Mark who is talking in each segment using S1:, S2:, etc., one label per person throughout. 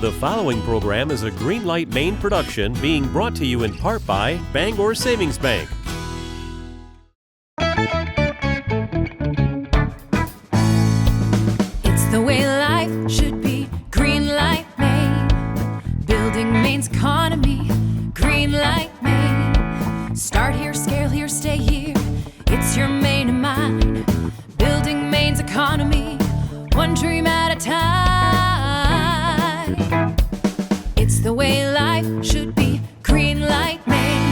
S1: The following program is a Greenlight Maine production being brought to you in part by Bangor Savings Bank.
S2: It's the way life should be. Greenlight Maine, building Maine's economy. Greenlight Maine, start here, scale here, stay here. It's your Maine and mine, building Maine's economy, one dream at a time. It's the way life should be. Greenlight Maine.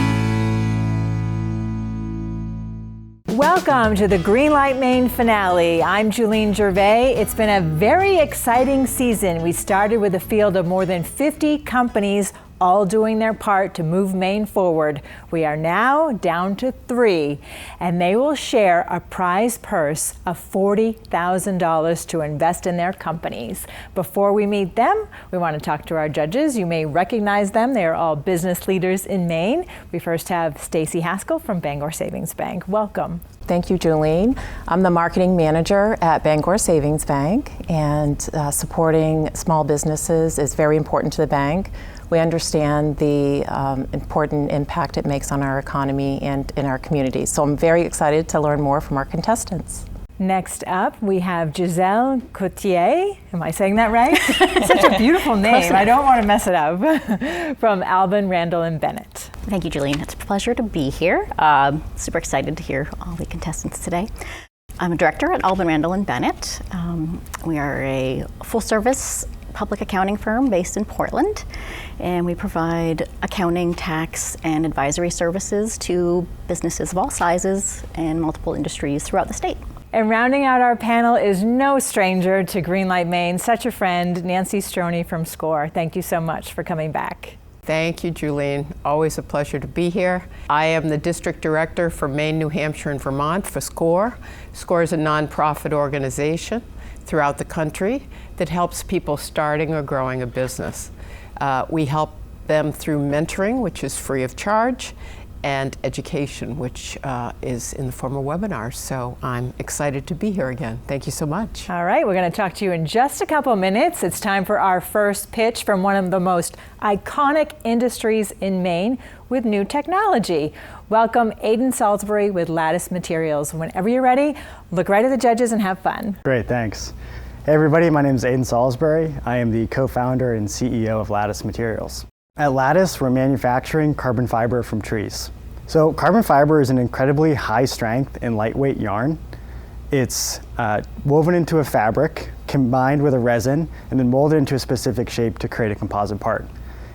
S3: Welcome to the Greenlight Maine finale. I'm Julene Gervais. It's been a very exciting season. We started with a field of more than 50 companies all doing their part to move Maine forward. We are now down to 3, and they will share a prize purse of $40,000 to invest in their companies. Before we meet them, we want to talk to our judges. You may recognize them. They are all business leaders in Maine. We first have Stacey Haskell from Bangor Savings Bank. Welcome.
S4: Thank you, Julene. I'm the marketing manager at Bangor Savings Bank, and supporting small businesses is very important to the bank. We understand the important impact it makes on our economy and in our communities. So I'm very excited to learn more from our contestants.
S3: Next up, we have Giselle Coutier. Am I saying that right? Such a beautiful name. I don't want to mess it up. From Albin, Randall, and Bennett.
S5: Thank you, Julene. It's a pleasure to be here. Super excited to hear all the contestants today. I'm a director at Albin, Randall, and Bennett. We are a full-service public accounting firm based in Portland, and we provide accounting, tax, and advisory services to businesses of all sizes and multiple industries throughout the state.
S3: And rounding out our panel is no stranger to Greenlight Maine, such a friend, Nancy Stroney from SCORE. Thank you so much for coming back.
S6: Thank you, Julene. Always a pleasure to be here. I am the district director for Maine, New Hampshire, and Vermont for SCORE. SCORE is a nonprofit organization throughout the country that helps people starting or growing a business. We help them through mentoring, which is free of charge, and education, which is in the form of webinars. So I'm excited to be here again. Thank you so much.
S3: All right, we're going to talk to you in just a couple minutes. It's time for our first pitch from one of the most iconic industries in Maine with new technology. Welcome Aidan Salisbury with Lattice Materials. Whenever you're ready, look right at the judges and have fun.
S7: Great, thanks. Hey everybody, my name is Aidan Salisbury. I am the co-founder and CEO of Lattice Materials. At Lattice, we're manufacturing carbon fiber from trees. So carbon fiber is an incredibly high strength and lightweight yarn. It's woven into a fabric, combined with a resin, and then molded into a specific shape to create a composite part.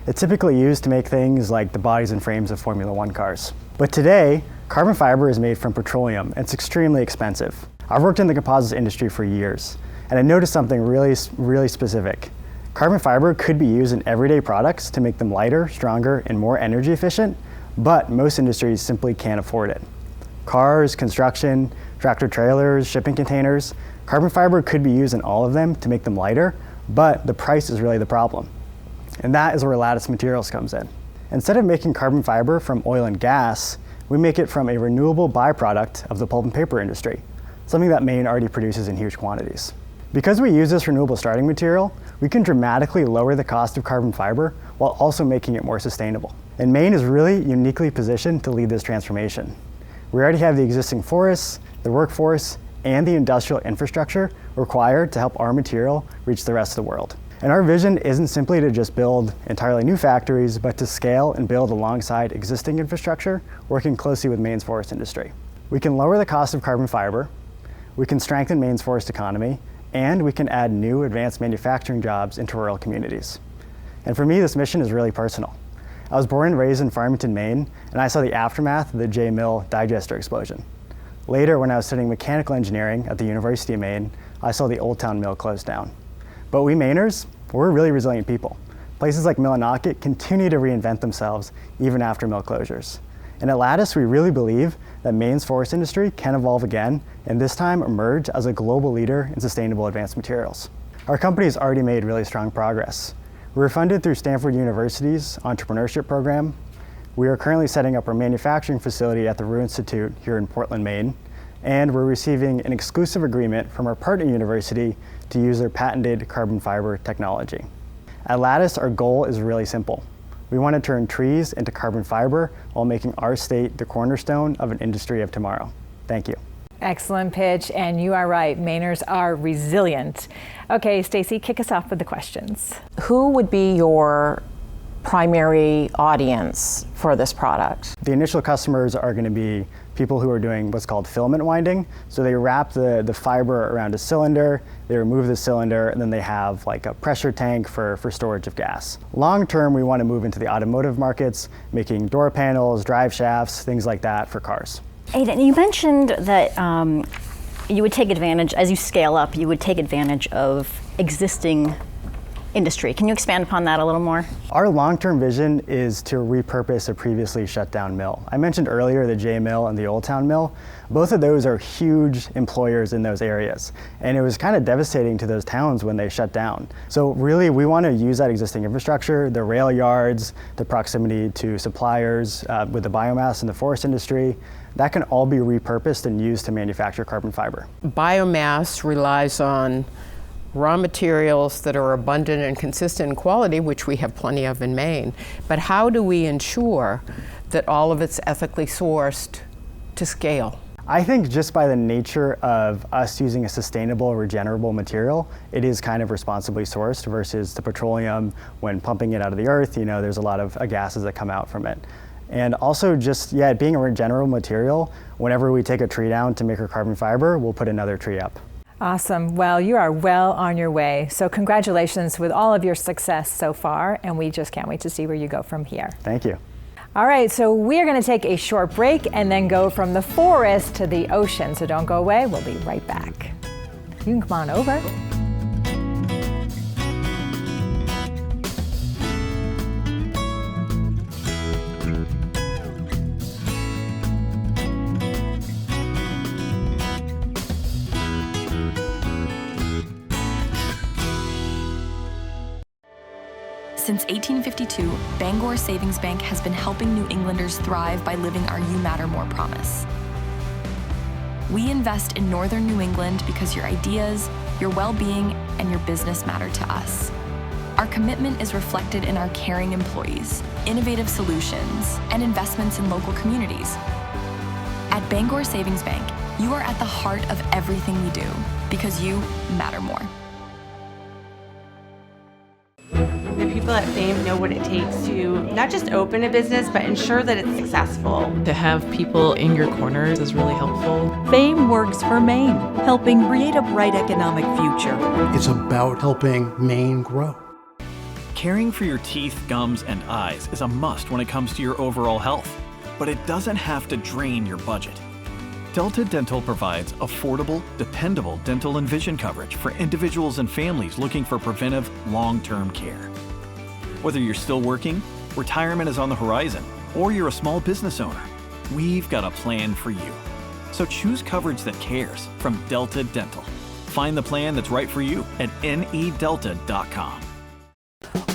S7: It's typically used to make things like the bodies and frames of Formula One cars. But today, carbon fiber is made from petroleum, and it's extremely expensive. I've worked in the composites industry for years, and I noticed something really specific. Carbon fiber could be used in everyday products to make them lighter, stronger, and more energy efficient, but most industries simply can't afford it. Cars, construction, tractor trailers, shipping containers, carbon fiber could be used in all of them to make them lighter, but the price is really the problem. And that is where Lattice Materials comes in. Instead of making carbon fiber from oil and gas, we make it from a renewable byproduct of the pulp and paper industry, something that Maine already produces in huge quantities. Because we use this renewable starting material, we can dramatically lower the cost of carbon fiber while also making it more sustainable. And Maine is really uniquely positioned to lead this transformation. We already have the existing forests, the workforce, and the industrial infrastructure required to help our material reach the rest of the world. And our vision isn't simply to just build entirely new factories, but to scale and build alongside existing infrastructure, working closely with Maine's forest industry. We can lower the cost of carbon fiber, we can strengthen Maine's forest economy, and we can add new advanced manufacturing jobs into rural communities. And for me, this mission is really personal. I was born and raised in Farmington, Maine, and I saw the aftermath of the J Mill digester explosion. Later, when I was studying mechanical engineering at the University of Maine, I saw the Old Town Mill close down. But we Mainers, we're really resilient people. Places like Millinocket continue to reinvent themselves even after mill closures. And at Lattice, we really believe that Maine's forest industry can evolve again, and this time emerge as a global leader in sustainable advanced materials. Our company has already made really strong progress. We were funded through Stanford University's entrepreneurship program. We are currently setting up our manufacturing facility at the Roux Institute here in Portland, Maine, and we're receiving an exclusive agreement from our partner university to use their patented carbon fiber technology. At Lattice, our goal is really simple. We want to turn trees into carbon fiber while making our state the cornerstone of an industry of tomorrow. Thank you.
S3: Excellent pitch, and you are right, Mainers are resilient. Okay, Stacy, kick us off with the questions.
S4: Who would be your primary audience for this product?
S7: The initial customers are going to be people who are doing what's called filament winding. So they wrap the fiber around a cylinder, they remove the cylinder, and then they have like a pressure tank for storage of gas. Long term, we want to move into the automotive markets, making door panels, drive shafts, things like that for cars.
S5: Aidan, you mentioned that you would take advantage, as you scale up, you would take advantage of existing industry. Can you expand upon that a little more?
S7: Our long-term vision is to repurpose a previously shut down mill. I mentioned earlier the J Mill and the Old Town Mill. Both of those are huge employers in those areas. And it was kind of devastating to those towns when they shut down. So really, we want to use that existing infrastructure, the rail yards, the proximity to suppliers with the biomass in the forest industry. That can all be repurposed and used to manufacture carbon fiber.
S6: Biomass relies on raw materials that are abundant and consistent in quality, which we have plenty of in Maine. But how do we ensure that all of it's ethically sourced to scale?
S7: I think just by the nature of us using a sustainable, regenerable material, it is kind of responsibly sourced versus the petroleum. When pumping it out of the earth, there's a lot of gases that come out from it. And also just, it being a regenerable material, whenever we take a tree down to make our carbon fiber, we'll put another tree up.
S3: Awesome. Well, you are well on your way. So congratulations with all of your success so far, and we just can't wait to see where you go from here.
S7: Thank you.
S3: All right, so we are going to take a short break and then go from the forest to the ocean. So don't go away. We'll be right back. You can come on over.
S8: Since 1852, Bangor Savings Bank has been helping New Englanders thrive by living our You Matter More promise. We invest in Northern New England because your ideas, your well-being, and your business matter to us. Our commitment is reflected in our caring employees, innovative solutions, and investments in local communities. At Bangor Savings Bank, you are at the heart of everything we do because you matter more.
S9: The people at Fame know what it takes to not just open a business, but ensure that it's successful.
S10: To have people in your corners is really helpful.
S11: Fame works for Maine, helping create a bright economic future.
S12: It's about helping Maine grow.
S13: Caring for your teeth, gums, and eyes is a must when it comes to your overall health, but it doesn't have to drain your budget. Delta Dental provides affordable, dependable dental and vision coverage for individuals and families looking for preventive, long-term care. Whether you're still working, retirement is on the horizon, or you're a small business owner, we've got a plan for you. So choose coverage that cares from Delta Dental. Find the plan that's right for you at nedelta.com.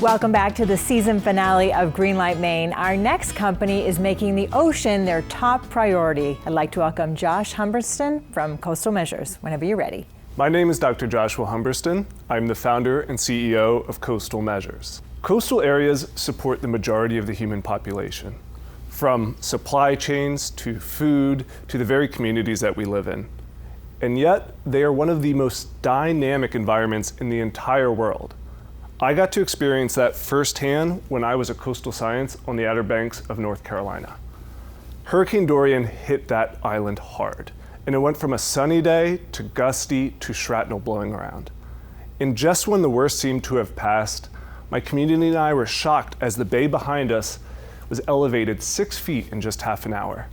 S3: Welcome back to the season finale of Greenlight Maine. Our next company is making the ocean their top priority. I'd like to welcome Josh Humberston from Coastal Measures, whenever you're ready.
S14: My name is Dr. Joshua Humberston. I'm the founder and CEO of Coastal Measures. Coastal areas support the majority of the human population, from supply chains to food to the very communities that we live in. And yet, they are one of the most dynamic environments in the entire world. I got to experience that firsthand when I was a coastal science on the Outer Banks of North Carolina. Hurricane Dorian hit that island hard, and it went from a sunny day to gusty to shrapnel blowing around. And just when the worst seemed to have passed, my community and I were shocked as the bay behind us was elevated 6 feet in just half an hour.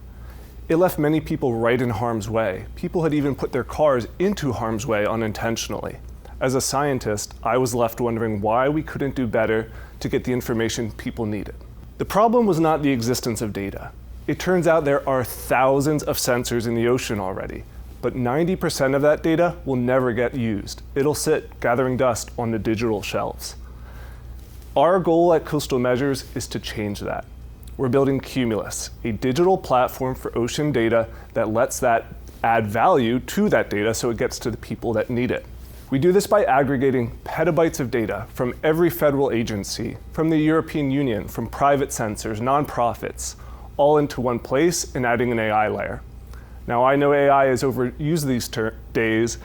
S14: It left many people right in harm's way. People had even put their cars into harm's way unintentionally. As a scientist, I was left wondering why we couldn't do better to get the information people needed. The problem was not the existence of data. It turns out there are thousands of sensors in the ocean already, but 90% of that data will never get used. It'll sit gathering dust on the digital shelves. Our goal at Coastal Measures is to change that. We're building Cumulus, a digital platform for ocean data that lets that add value to that data so it gets to the people that need it. We do this by aggregating petabytes of data from every federal agency, from the European Union, from private sensors, nonprofits, all into one place and adding an AI layer. Now, I know AI is overused these days,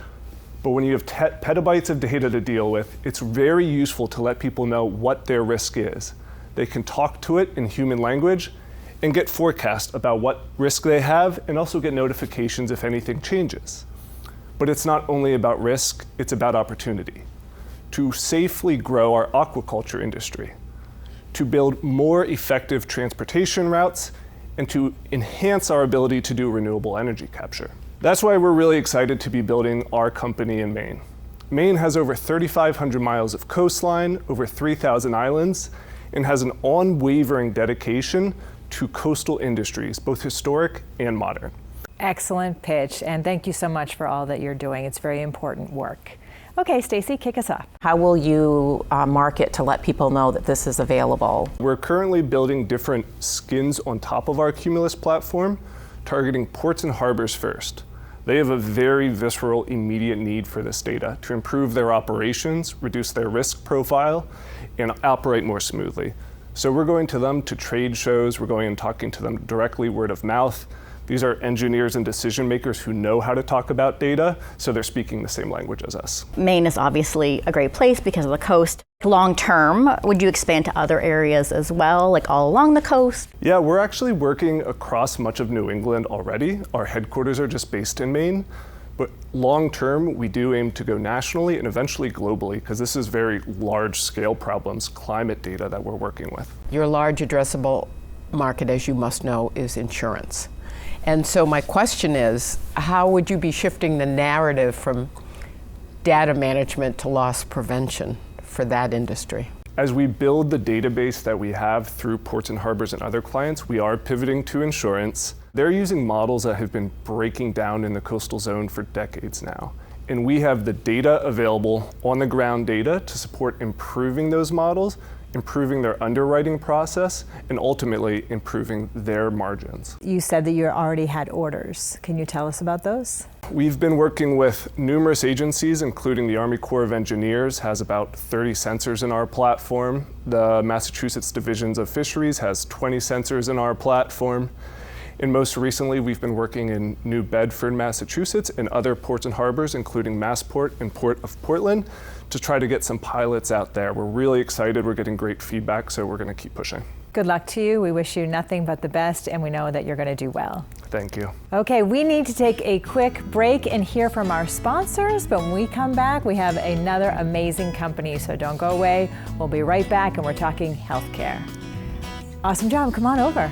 S14: but when you have petabytes of data to deal with, it's very useful to let people know what their risk is. They can talk to it in human language and get forecasts about what risk they have and also get notifications if anything changes. But it's not only about risk, it's about opportunity. To safely grow our aquaculture industry, to build more effective transportation routes, and to enhance our ability to do renewable energy capture. That's why we're really excited to be building our company in Maine. Maine has over 3,500 miles of coastline, over 3,000 islands, and has an unwavering dedication to coastal industries, both historic and modern.
S3: Excellent pitch, and thank you so much for all that you're doing. It's very important work. Okay, Stacy, kick us off.
S4: How will you market to let people know that this is available?
S14: We're currently building different skins on top of our Cumulus platform, targeting ports and harbors first. They have a very visceral, immediate need for this data to improve their operations, reduce their risk profile, and operate more smoothly. So we're going to them to trade shows, we're going and talking to them directly, word of mouth. These are engineers and decision makers who know how to talk about data, so they're speaking the same language as us.
S5: Maine is obviously a great place because of the coast. Long term, would you expand to other areas as well, like all along the coast?
S14: Yeah, we're actually working across much of New England already. Our headquarters are just based in Maine, but long term, we do aim to go nationally and eventually globally, because this is very large scale problems, climate data that we're working with.
S6: Your large addressable market, as you must know, is insurance. And so my question is, how would you be shifting the narrative from data management to loss prevention for that industry?
S14: As we build the database that we have through ports and harbors and other clients, we are pivoting to insurance. They're using models that have been breaking down in the coastal zone for decades now. And we have the data available, on the ground data, to support improving those models, improving their underwriting process, and ultimately improving their margins.
S3: You said that you already had orders. Can you tell us about those?
S14: We've been working with numerous agencies, including the Army Corps of Engineers has about 30 sensors in our platform. The Massachusetts Divisions of Fisheries has 20 sensors in our platform. And most recently, we've been working in New Bedford, Massachusetts, and other ports and harbors, including Massport and Port of Portland, to try to get some pilots out there. We're really excited. We're getting great feedback, so we're going to keep pushing.
S3: Good luck to you. We wish you nothing but the best, and we know that you're going to do well.
S14: Thank you.
S3: Okay, we need to take a quick break and hear from our sponsors, but when we come back, we have another amazing company, so don't go away. We'll be right back, and we're talking healthcare. Awesome job. Come on over.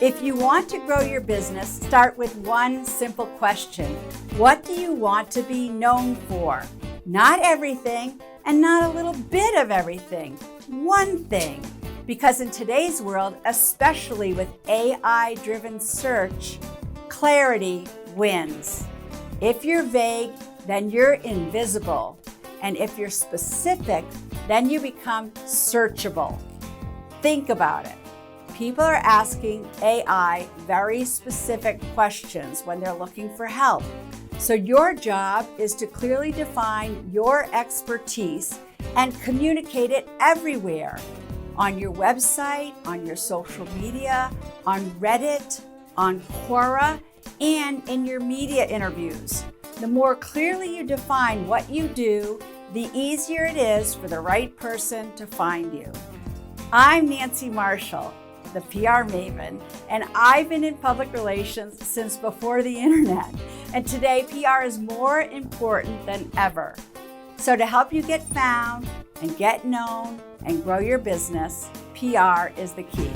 S15: If you want to grow your business, start with one simple question. What do you want to be known for? Not everything, and not a little bit of everything. One thing. Because in today's world, especially with AI-driven search, clarity wins. If you're vague, then you're invisible. And if you're specific, then you become searchable. Think about it. People are asking AI very specific questions when they're looking for help. So your job is to clearly define your expertise and communicate it everywhere. On your website, on your social media, on Reddit, on Quora, and in your media interviews. The more clearly you define what you do, the easier it is for the right person to find you. I'm Nancy Marshall, the PR maven, and I've been in public relations since before the internet. And today, PR is more important than ever. So to help you get found and get known and grow your business, PR is the key.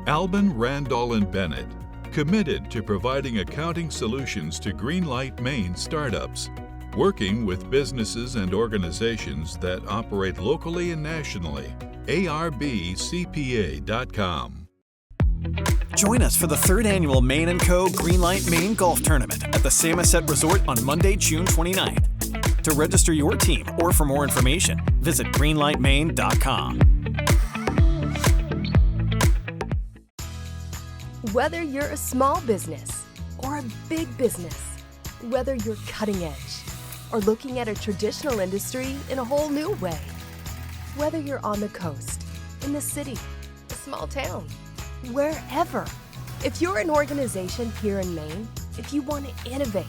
S16: Albin, Randall, and Bennett, committed to providing accounting solutions to Greenlight Maine startups, working with businesses and organizations that operate locally and nationally, arbcpa.com.
S13: Join us for the 3rd annual Maine & Co. Greenlight Maine Golf Tournament at the Samoset Resort on Monday, June 29th. To register your team or for more information, visit greenlightmaine.com.
S17: Whether you're a small business or a big business, whether you're cutting edge or looking at a traditional industry in a whole new way, whether you're on the coast, in the city, a small town, wherever. If you're an organization here in Maine, if you want to innovate,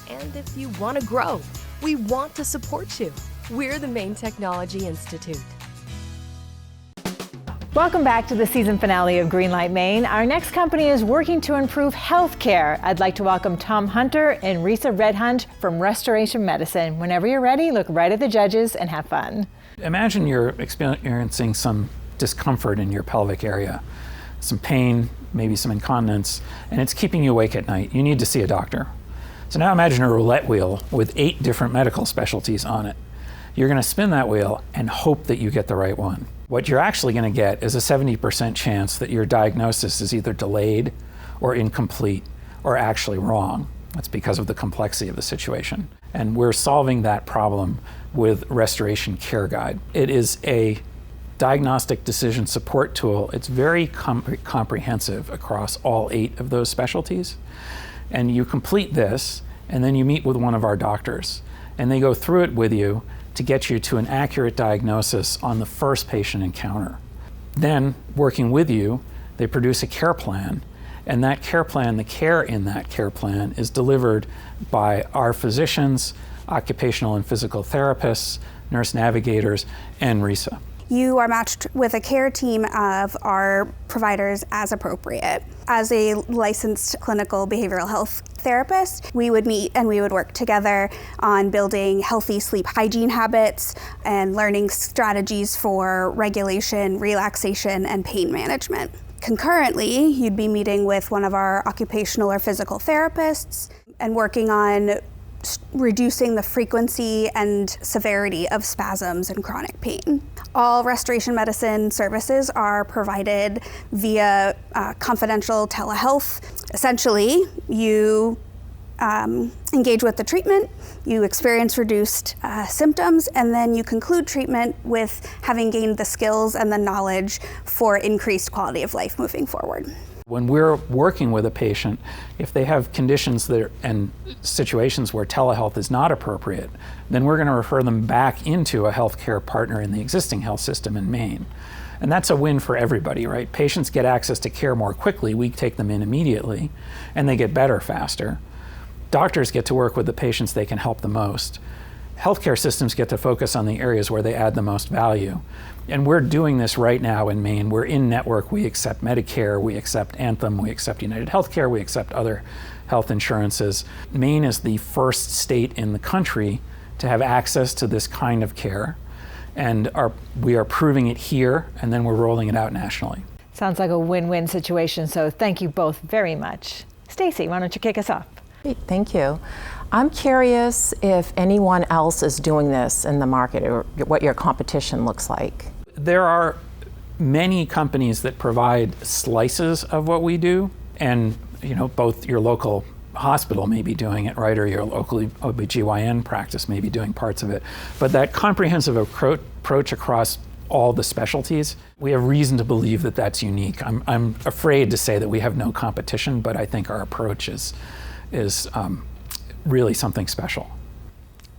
S17: and if you want to grow, we want to support you. We're the Maine Technology Institute.
S3: Welcome back to the season finale of Greenlight Maine. Our next company is working to improve healthcare. I'd like to welcome Tom Hunter and Risa Redhunt from Restoration Medicine. Whenever you're ready, look right at the judges and have fun.
S18: Imagine you're experiencing some discomfort in your pelvic area, some pain, maybe some incontinence, and it's keeping you awake at night. You need to see a doctor. So now imagine a roulette wheel with 8 different medical specialties on it. You're going to spin that wheel and hope that you get the right one. What you're actually going to get is a 70% chance that your diagnosis is either delayed or incomplete or actually wrong. That's because of the complexity of the situation. And we're solving that problem with Restoration Care Guide. It is a diagnostic decision support tool. It's very comprehensive across all 8 of those specialties. And you complete this, and then you meet with one of our doctors, and they go through it with you to get you to an accurate diagnosis on the first patient encounter. Then, working with you, they produce a care plan, and that care plan, the care in that care plan, is delivered by our physicians, occupational and physical therapists, nurse navigators, and Risa.
S19: You are matched with a care team of our providers as appropriate. As a licensed clinical behavioral health therapist, we would meet and we would work together on building healthy sleep hygiene habits and learning strategies for regulation, relaxation, and pain management. Concurrently, you'd be meeting with one of our occupational or physical therapists and working on reducing the frequency and severity of spasms and chronic pain. All restoration medicine services are provided via confidential telehealth. Essentially, you engage with the treatment, you experience reduced symptoms, and then you conclude treatment with having gained the skills and the knowledge for increased quality of life moving forward.
S18: When we're working with a patient, if they have conditions and situations where telehealth is not appropriate, then we're going to refer them back into a healthcare partner in the existing health system in Maine. And that's a win for everybody, right? Patients get access to care more quickly, we take them in immediately, and they get better faster. Doctors get to work with the patients they can help the most. Healthcare systems get to focus on the areas where they add the most value. And we're doing this right now in Maine. We're in network. We accept Medicare, we accept Anthem, we accept United Healthcare, we accept other health insurances. Maine is the first state in the country to have access to this kind of care. And we are proving it here, and then we're rolling it out nationally.
S3: Sounds like a win-win situation, so thank you both very much. Stacy, why don't you kick us off?
S4: Great, thank you. I'm curious if anyone else is doing this in the market or what your competition looks like.
S18: There are many companies that provide slices of what we do, and both your local hospital may be doing it, right, or your local OBGYN practice may be doing parts of it. But that comprehensive approach across all the specialties, we have reason to believe that that's unique. I'm afraid to say that we have no competition, but I think our approach is really something special.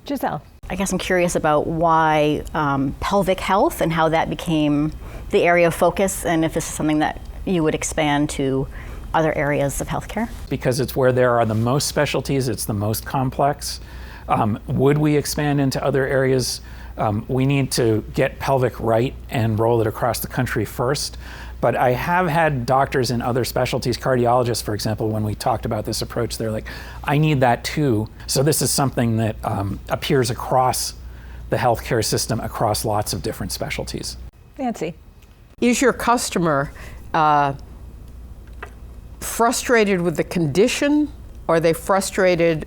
S3: Giselle.
S5: I guess I'm curious about why pelvic health and how that became the area of focus, and if this is something that you would expand to other areas of healthcare.
S18: Because it's where there are the most specialties, it's the most complex. Would we expand into other areas? We need to get pelvic right and roll it across the country first. But I have had doctors in other specialties, cardiologists, for example, when we talked about this approach, they're like, I need that too. So this is something that appears across the healthcare system, across lots of different specialties.
S3: Nancy.
S6: Is your customer frustrated with the condition, or are they frustrated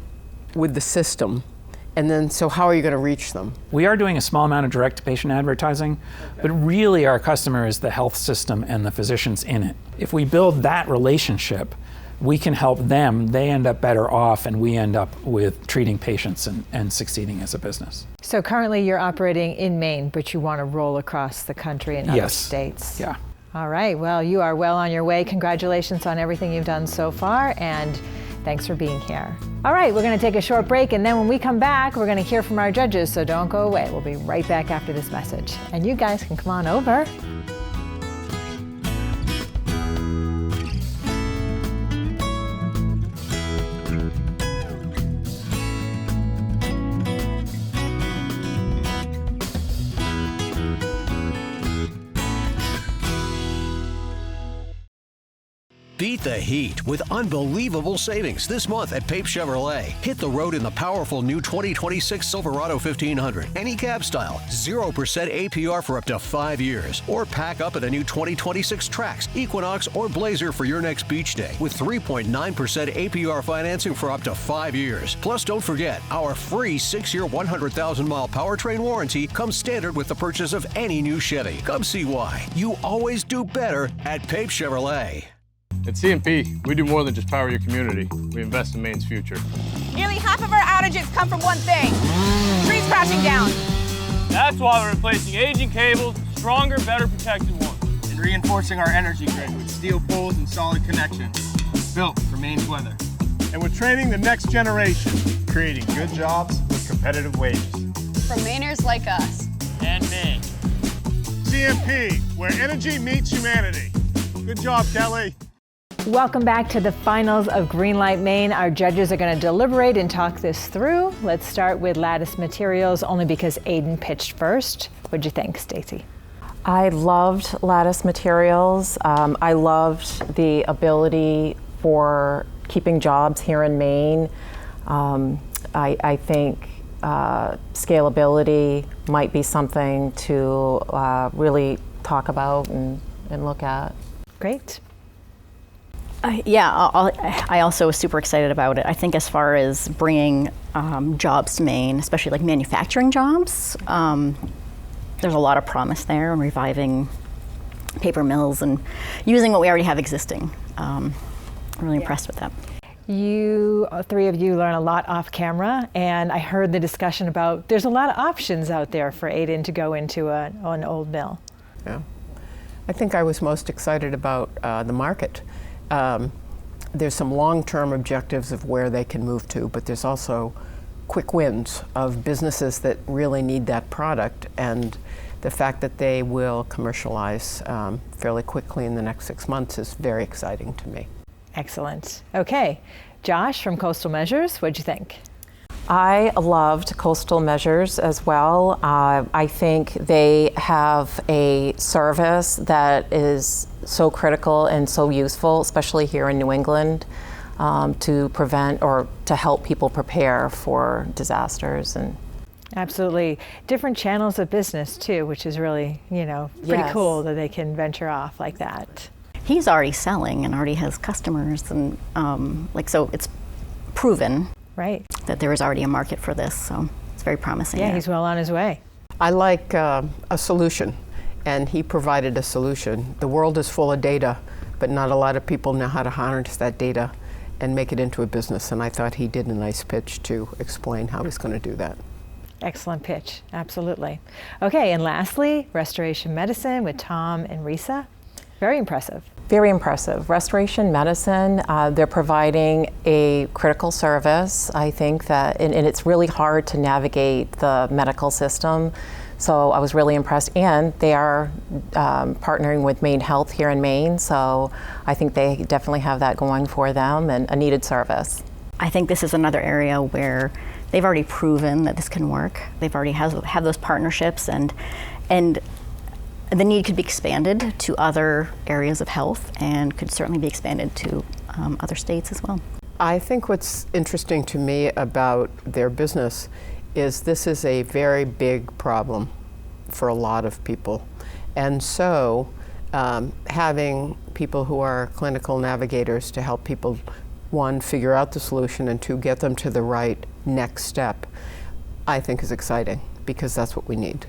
S6: with the system? And then, so how are you going to reach them?
S18: We are doing a small amount of direct-to-patient advertising, but really our customer is the health system and the physicians in it. If we build that relationship, we can help them, they end up better off, and we end up with treating patients and succeeding as a business.
S3: So currently you're operating in Maine, but you want to roll across the country and other states.
S18: Yeah.
S3: All right, well, you are well on your way. Congratulations on everything you've done so far, and thanks for being here. All right, we're going to take a short break, and then when we come back, we're going to hear from our judges, so don't go away. We'll be right back after this message. And you guys can come on over.
S20: Beat the heat with unbelievable savings this month at Pape Chevrolet. Hit the road in the powerful new 2026 Silverado 1500. Any cab style, 0% APR for up to 5 years. Or pack up at a new 2026 Trax, Equinox, or Blazer for your next beach day with 3.9% APR financing for up to 5 years. Plus, don't forget, our free 6-year, 100,000-mile powertrain warranty comes standard with the purchase of any new Chevy. Come see why. You always do better at Pape Chevrolet.
S21: At CMP, we do more than just power your community. We invest in Maine's future.
S22: Nearly half of our outages come from one thing: trees crashing down.
S23: That's why we're replacing aging cables with stronger, better protected ones.
S24: And reinforcing our energy grid with steel poles and solid connections, built for Maine's weather.
S25: And we're training the next generation, creating good jobs with competitive wages.
S22: For Mainers like us.
S23: And me.
S25: CMP, where energy meets humanity. Good job, Kelly.
S3: Welcome back to the finals of Greenlight Maine. Our judges are going to deliberate and talk this through. Let's start with Lattice Materials, only because Aiden pitched first. What'd you think, Stacy?
S4: I loved Lattice Materials. I loved the ability for keeping jobs here in Maine. I think scalability might be something to really talk about and look at.
S3: Great.
S5: I also was super excited about it. I think as far as bringing jobs to Maine, especially like manufacturing jobs, there's a lot of promise there, and reviving paper mills and using what we already have existing. I'm really impressed with that.
S3: You, three of you, learn a lot off camera, and I heard the discussion about there's a lot of options out there for Aiden to go into an old mill.
S6: Yeah. I think I was most excited about the market. There's some long-term objectives of where they can move to, but there's also quick wins of businesses that really need that product, and the fact that they will commercialize fairly quickly in the next 6 months is very exciting to me.
S3: Excellent. Okay, Josh from Coastal Measures, what'd you think?
S4: I loved Coastal Measures as well. I think they have a service that is so critical and so useful, especially here in New England, to prevent or to help people prepare for disasters. And
S3: absolutely. Different channels of business too, which is really, pretty cool that they can venture off like that.
S5: He's already selling and already has customers, and so it's proven.
S3: Right.
S5: That there is already a market for this, so it's very promising.
S3: Yeah, he's well on his way.
S6: I like a solution, and he provided a solution. The world is full of data, but not a lot of people know how to harness that data and make it into a business, and I thought he did a nice pitch to explain how he's going to do that.
S3: Excellent pitch, absolutely. Okay, and lastly, Restoration Medicine with Tom and Risa. Very impressive.
S4: Very impressive. Restoration Medicine, they're providing a critical service. I think that, and it's really hard to navigate the medical system. So I was really impressed, and they are partnering with Maine Health here in Maine. So I think they definitely have that going for them, and a needed service.
S5: I think this is another area where they've already proven that this can work. They've already have those partnerships, and the need could be expanded to other areas of health, and could certainly be expanded to other states as well.
S6: I think what's interesting to me about their business is this is a very big problem for a lot of people. And so having people who are clinical navigators to help people, one, figure out the solution, and two, get them to the right next step, I think is exciting because that's what we need.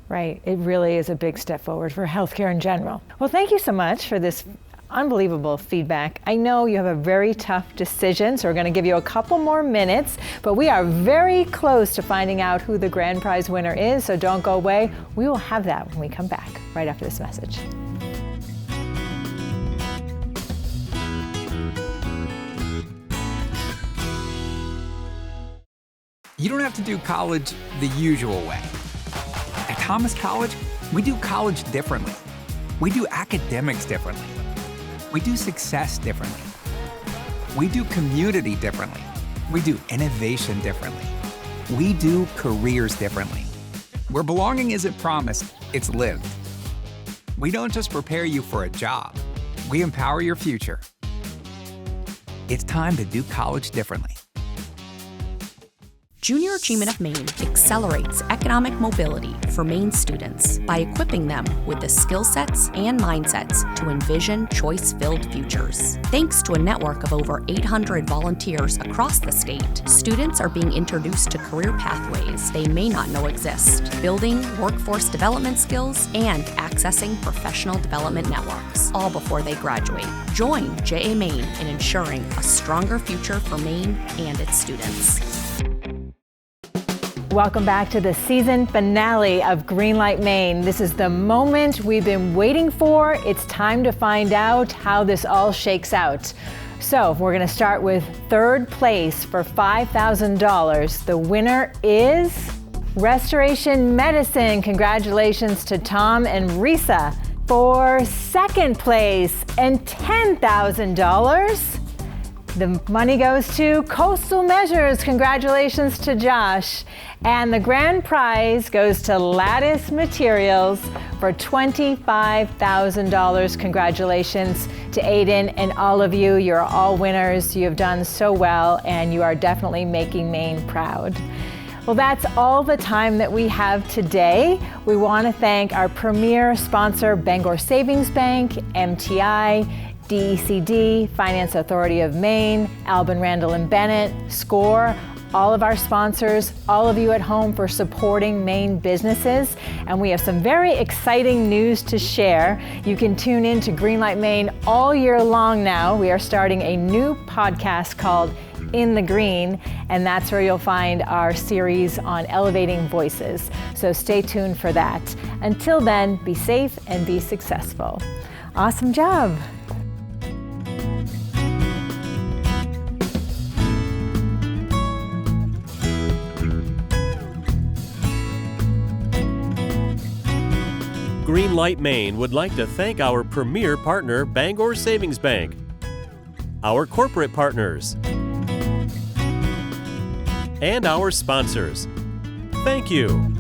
S3: Right. It really is a big step forward for healthcare in general. Well, thank you so much for this unbelievable feedback. I know you have a very tough decision, so we're going to give you a couple more minutes, but we are very close to finding out who the grand prize winner is, so don't go away. We will have that when we come back right after this message.
S1: You don't have to do college the usual way. At Thomas College, we do college differently. We do academics differently. We do success differently. We do community differently. We do innovation differently. We do careers differently. Where belonging isn't promised, it's lived. We don't just prepare you for a job, we empower your future. It's time to do college differently.
S2: Junior Achievement of Maine accelerates economic mobility for Maine students by equipping them with the skill sets and mindsets to envision choice-filled futures. Thanks to a network of over 800 volunteers across the state, students are being introduced to career pathways they may not know exist, building workforce development skills and accessing professional development networks, all before they graduate. Join JA Maine in ensuring a stronger future for Maine and its students.
S3: Welcome back to the season finale of Greenlight Maine. This is the moment we've been waiting for. It's time to find out how this all shakes out. So we're going to start with third place for $5,000. The winner is Restoration Medicine. Congratulations to Tom and Risa. For second place and $10,000. The money goes to Coastal Measures. Congratulations to Josh. And the grand prize goes to Lattice Materials for $25,000. Congratulations to Aiden and all of you. You're all winners. You have done so well, and you are definitely making Maine proud. Well, that's all the time that we have today. We want to thank our premier sponsor, Bangor Savings Bank, MTI, DECD, Finance Authority of Maine, Albin Randall and Bennett, SCORE, all of our sponsors, all of you at home for supporting Maine businesses. And we have some very exciting news to share. You can tune in to Greenlight Maine all year long now. We are starting a new podcast called In the Green, and that's where you'll find our series on elevating voices. So stay tuned for that. Until then, be safe and be successful. Awesome job.
S7: Greenlight Maine would like to thank our premier partner, Bangor Savings Bank, our corporate partners, and our sponsors. Thank you.